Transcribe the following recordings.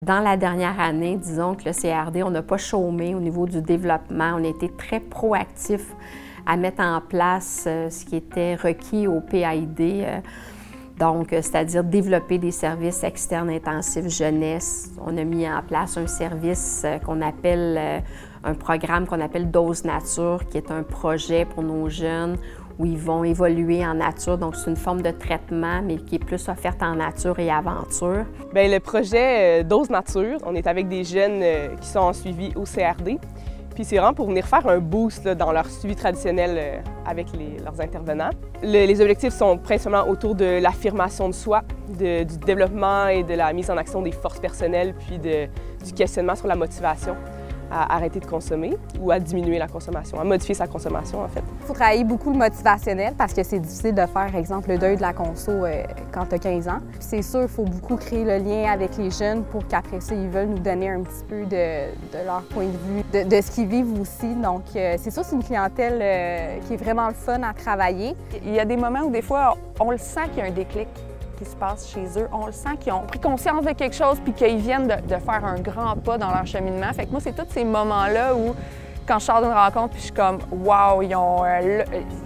Dans la dernière année, disons que le CRD, on n'a pas chômé au niveau du développement. On a été très proactifs à mettre en place ce qui était requis au PAID, donc c'est-à-dire développer des services externes intensifs jeunesse. On a mis en place un service qu'on appelle, un programme qu'on appelle Dose Nature, qui est un projet pour nos jeunes où ils vont évoluer en nature. Donc, c'est une forme de traitement, mais qui est plus offerte en nature et aventure. Bien, le projet Dose Nature, on est avec des jeunes qui sont en suivi au CRD. Puis c'est vraiment pour venir faire un boost là, dans leur suivi traditionnel avec leurs intervenants. Les objectifs sont principalement autour de l'affirmation de soi, du développement et de la mise en action des forces personnelles, puis du questionnement sur la motivation à arrêter de consommer ou à diminuer la consommation, à modifier sa consommation en fait. Il faut travailler beaucoup le motivationnel parce que c'est difficile de faire, par exemple, le deuil de la conso quand tu as 15 ans. Puis c'est sûr, il faut beaucoup créer le lien avec les jeunes pour qu'après ça, ils veulent nous donner un petit peu de leur point de vue, de ce qu'ils vivent aussi. Donc c'est sûr, c'est une clientèle qui est vraiment le fun à travailler. Il y a des moments où des fois, on le sent qu'il y a un déclic qui se passe chez eux. On le sent qu'ils ont pris conscience de quelque chose puis qu'ils viennent de faire un grand pas dans leur cheminement. Fait que moi, c'est tous ces moments-là où, quand je sors d'une rencontre puis je suis comme « wow, il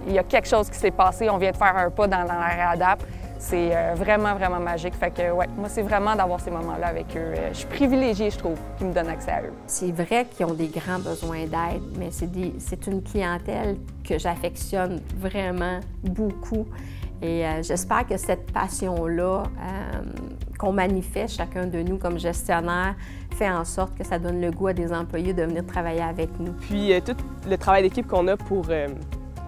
y a quelque chose qui s'est passé, on vient de faire un pas dans la réadapt », c'est vraiment, vraiment magique. Fait que ouais, moi, c'est vraiment d'avoir ces moments-là avec eux. Je suis privilégiée, je trouve, qui me donnent accès à eux. C'est vrai qu'ils ont des grands besoins d'aide, mais c'est une clientèle que j'affectionne vraiment beaucoup. Et j'espère que cette passion-là qu'on manifeste chacun de nous comme gestionnaire fait en sorte que ça donne le goût à des employés de venir travailler avec nous. Puis tout le travail d'équipe qu'on a pour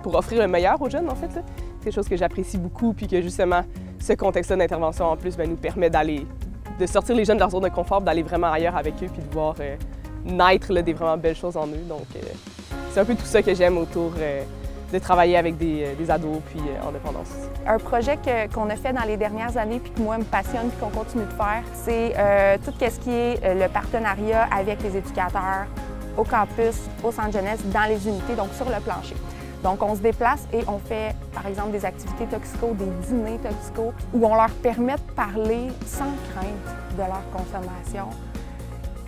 offrir le meilleur aux jeunes, en fait, c'est quelque chose que j'apprécie beaucoup, puis que justement, ce contexte-là d'intervention en plus nous permet de sortir les jeunes de leur zone de confort, d'aller vraiment ailleurs avec eux, puis de voir naître là, des vraiment belles choses en eux. Donc c'est un peu tout ça que j'aime autour de travailler avec des ados puis en dépendance. Un projet qu'on a fait dans les dernières années puis que moi me passionne puis qu'on continue de faire, c'est tout ce qui est le partenariat avec les éducateurs au campus, au centre jeunesse, dans les unités, donc sur le plancher. Donc on se déplace et on fait par exemple des activités toxico, des dîners toxico, où on leur permet de parler sans crainte de leur consommation,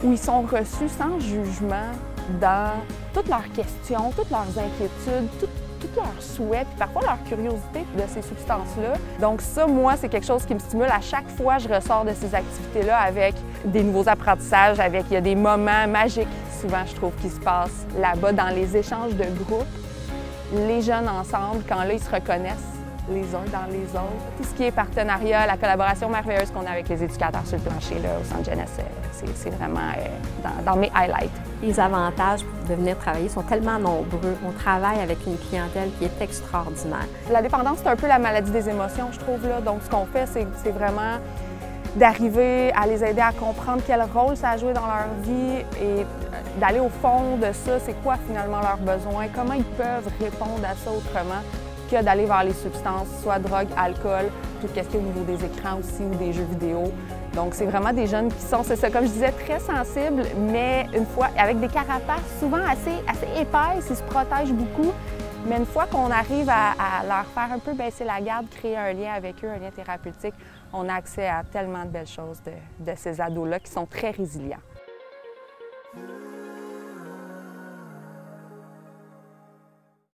où ils sont reçus sans jugement dans toutes leurs questions, toutes leurs inquiétudes, tous leurs souhaits, puis parfois leur curiosité de ces substances-là. Donc ça, moi, c'est quelque chose qui me stimule. À chaque fois, je ressors de ces activités-là avec des nouveaux apprentissages, il y a des moments magiques, souvent, je trouve, qui se passent là-bas dans les échanges de groupe. Les jeunes ensemble, quand là, ils se reconnaissent les uns dans les autres. Tout ce qui est partenariat, la collaboration merveilleuse qu'on a avec les éducateurs sur le plancher là, au centre jeunesse, c'est vraiment dans mes highlights. Les avantages de venir travailler sont tellement nombreux. On travaille avec une clientèle qui est extraordinaire. La dépendance, c'est un peu la maladie des émotions, je trouve. Là. Donc, ce qu'on fait, c'est vraiment d'arriver à les aider à comprendre quel rôle ça a joué dans leur vie et d'aller au fond de ça. C'est quoi finalement leurs besoins? Comment ils peuvent répondre à ça autrement que d'aller vers les substances, soit drogue, alcool, tout ce qui est au niveau des écrans aussi ou des jeux vidéo. Donc, c'est vraiment des jeunes qui sont, c'est ça, comme je disais, très sensibles, mais une fois, avec des carapaces souvent assez épaisses, ils se protègent beaucoup. Mais une fois qu'on arrive à leur faire un peu baisser la garde, créer un lien avec eux, un lien thérapeutique, on a accès à tellement de belles choses de ces ados-là qui sont très résilients.